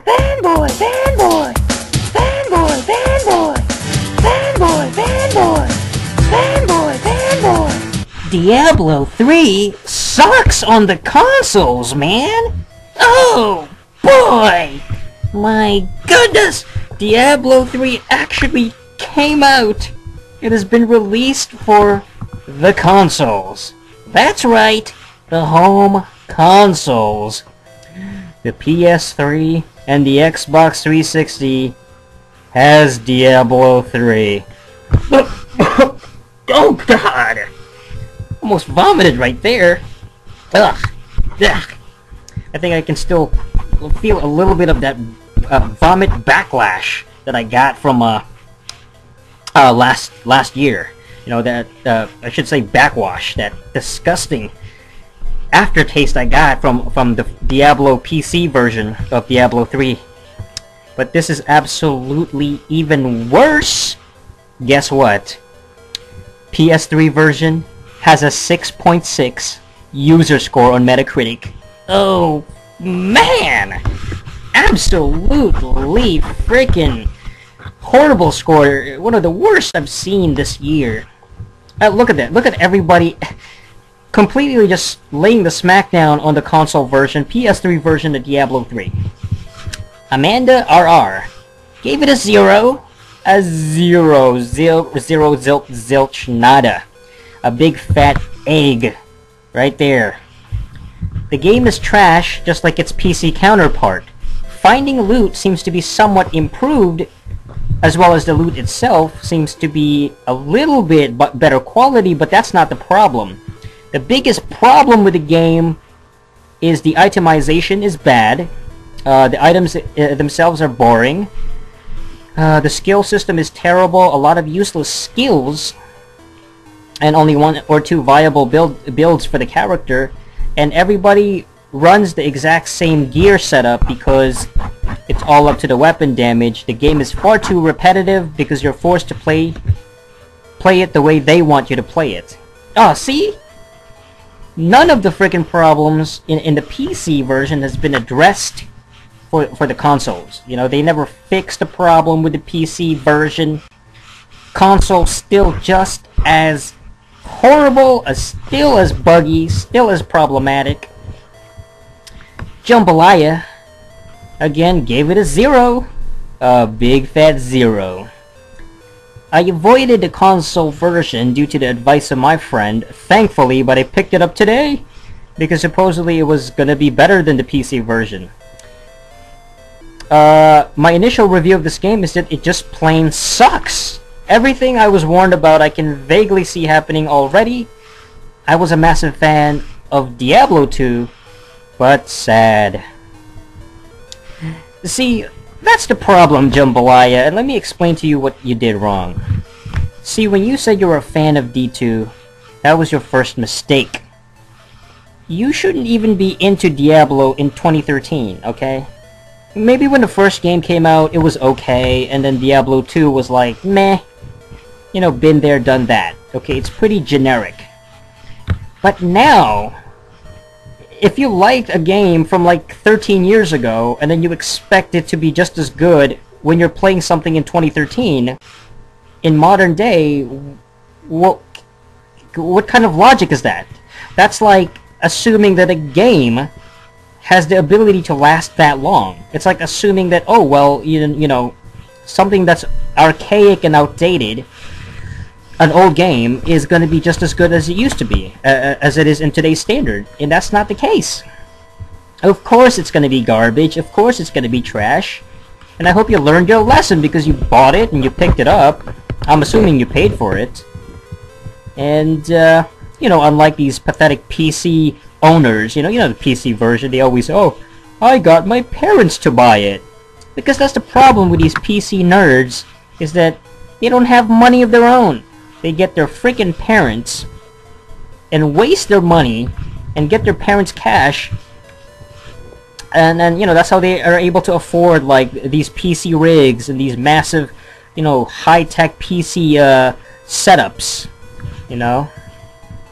Fanboy! Fanboy! Fanboy! Fanboy! Fanboy! Fanboy! Fanboy! Fanboy! Diablo 3 sucks on the consoles, man! Oh, boy! My goodness! Diablo 3 actually came out! It has been released for the consoles. That's right, the home consoles. The PS3 and the Xbox 360 has Diablo 3. Oh god! Almost vomited right there. Ugh. Ugh. I think I can still feel a little bit of that vomit backlash that I got from last year. You know, that I should say backwash, that disgusting aftertaste I got from the Diablo PC version of Diablo 3. But this is absolutely even worse. Guess what? PS3 version has a 6.6 user score on Metacritic. Oh man! Absolutely freaking horrible score. One of the worst I've seen this year. Look at that. Look at everybody completely just laying the smackdown on the console version, PS3 version of Diablo 3. Amanda RR gave it a 0. A 0. Zilch nada. A big fat egg. Right there. The game is trash, just like its PC counterpart. Finding loot seems to be somewhat improved, as well as the loot itself seems to be a little bit better quality, but that's not the problem. The biggest problem with the game is the itemization is bad. The items themselves are boring. The skill system is terrible. A lot of useless skills, and only 1 or 2 viable builds for the character. And everybody runs the exact same gear setup because it's all up to the weapon damage. The game is far too repetitive because you're forced to play it the way they want you to play it. Oh, see? None of the freaking problems in the PC version has been addressed for the consoles. You know, they never fixed the problem with the PC version. Console still just as horrible, still as buggy, still as problematic. Jambalaya, again, gave it a 0. A big fat 0. I avoided the console version due to the advice of my friend, thankfully, but I picked it up today because supposedly it was gonna be better than the PC version. My initial review of this game is that it just plain sucks. Everything I was warned about I can vaguely see happening already. I was a massive fan of Diablo 2, but sad. See, that's the problem, Jambalaya, and let me explain to you what you did wrong. See, when you said you were a fan of D2, that was your first mistake. You shouldn't even be into Diablo in 2013, okay? Maybe when the first game came out, it was okay, and then Diablo 2 was like, meh. You know, been there, done that. Okay, it's pretty generic. But now, if you liked a game from like 13 years ago, and then you expect it to be just as good when you're playing something in 2013, in modern day, what kind of logic is that? That's like assuming that a game has the ability to last that long. It's like assuming that, oh, well, you know, something that's archaic and outdated, an old game, is going to be just as good as it used to be, as it is in today's standard. And that's not the case. Of course it's going to be garbage. Of course it's going to be trash. And I hope you learned your lesson because you bought it and you picked it up. I'm assuming you paid for it. And, you know, unlike these pathetic PC owners, you know the PC version, they always, oh, I got my parents to buy it. Because that's the problem with these PC nerds, is that they don't have money of their own. They get their freaking parents and waste their money and get their parents' cash, and then, you know, that's how they are able to afford, like, these PC rigs and these massive, you know, high-tech PC setups, you know?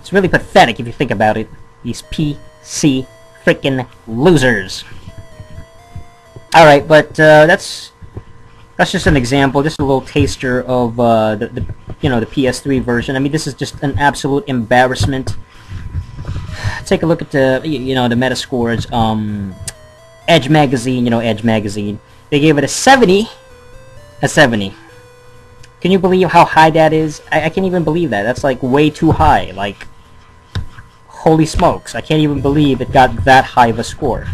It's really pathetic if you think about it. These PC freaking losers. Alright, but that's just an example, just a little taster of the PS3 version. I mean, this is just an absolute embarrassment. Take a look at the the Metascores. Edge magazine, Edge magazine. They gave it a 70. A 70. Can you believe how high that is? I can't even believe that. That's like way too high. Like, holy smokes! I can't even believe it got that high of a score.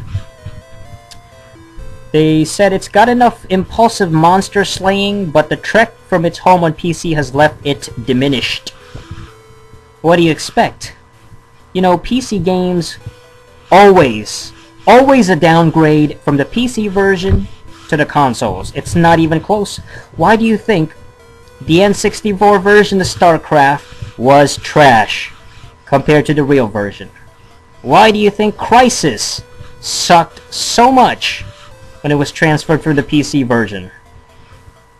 They said it's got enough impulsive monster slaying, but the trek from its home on PC has left it diminished. What do you expect? PC games, always a downgrade from the PC version to the consoles. It's not even close. Why do you think the N64 version of StarCraft was trash compared to the real version? Why do you think Crysis sucked so much when it was transferred from the PC version?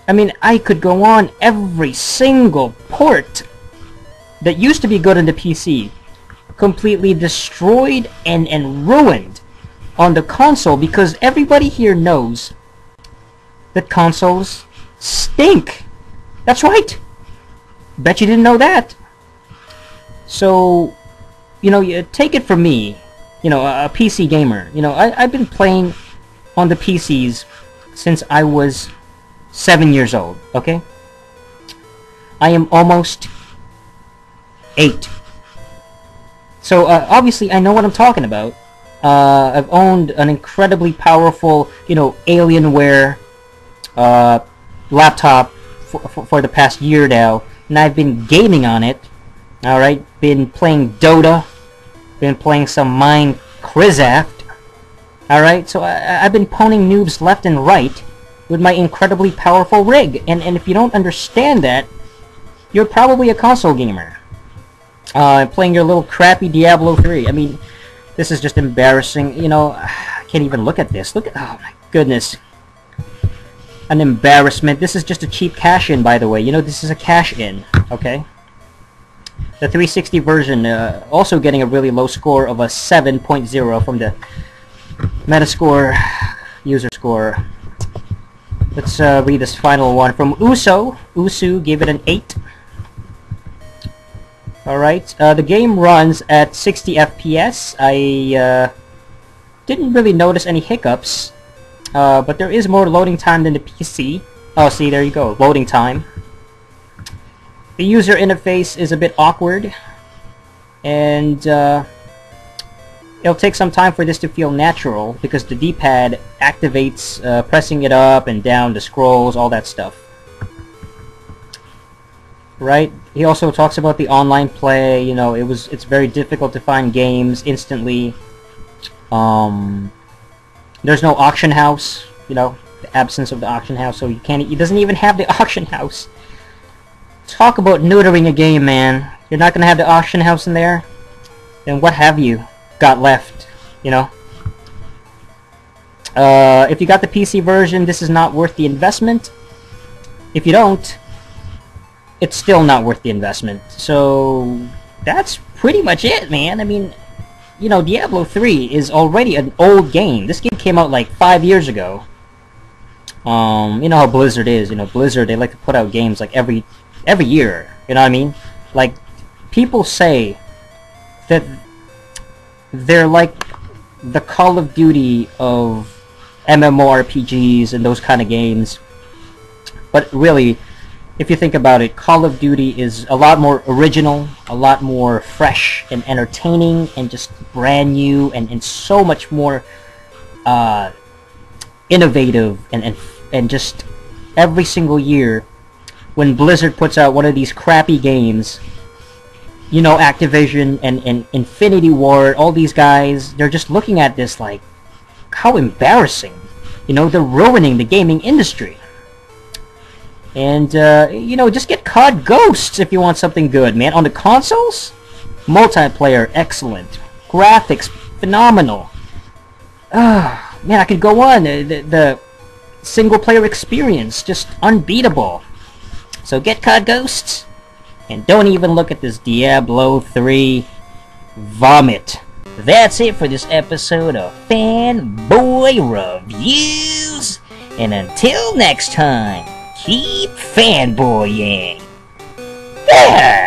I mean, I could go on. Every single port that used to be good on the PC completely destroyed and ruined on the console, because everybody here knows that consoles stink. That's right. Bet you didn't know that. So, you take it from me, a PC gamer. I've been playing on the PCs since I was 7 years old, okay? I am almost 8. So, obviously, I know what I'm talking about. I've owned an incredibly powerful, Alienware laptop for the past year now, and I've been gaming on it. Alright, been playing Dota, been playing some Minecraft. Alright, so I've been pwning noobs left and right with my incredibly powerful rig, and if you don't understand that, you're probably a console gamer. Playing your little crappy Diablo 3. I mean, this is just embarrassing. I can't even look at this. Look at, oh my goodness. An embarrassment. This is just a cheap cash-in, by the way. This is a cash-in, okay? The 360 version, also getting a really low score of a 7.0 from the Metascore user score. Let's read this final one from Uso. Usu gave it an 8. Alright, the game runs at 60 FPS. I didn't really notice any hiccups, but there is more loading time than the PC. Oh, see, there you go, loading time. The user interface is a bit awkward, and it'll take some time for this to feel natural, because the D-pad activates pressing it up and down, the scrolls, all that stuff. Right? He also talks about the online play. It's very difficult to find games instantly. There's no auction house. The absence of the auction house, so he doesn't even have the auction house. Talk about neutering a game, man. You're not gonna have the auction house in there? Then what have you got left? If you got the PC version, this is not worth the investment. If you don't, it's still not worth the investment. So that's pretty much it, man. I mean, Diablo 3 is already an old game. This game came out like 5 years ago. You know how Blizzard is. Blizzard, they like to put out games like every year. You know what I mean? Like, people say that they're like the Call of Duty of MMORPGs and those kind of games. But really, if you think about it, Call of Duty is a lot more original, a lot more fresh and entertaining, and just brand new, and so much more innovative, and just every single year when Blizzard puts out one of these crappy games, Activision and Infinity Ward, all these guys, they're just looking at this like, how embarrassing. They're ruining the gaming industry. And, just get COD Ghosts if you want something good, man. On the consoles, multiplayer, excellent. Graphics, phenomenal. Man, I could go on. The single-player experience, just unbeatable. So get COD Ghosts, and don't even look at this Diablo 3 vomit. That's it for this episode of Fanboy Reviews. And until next time, keep fanboying. Yeah!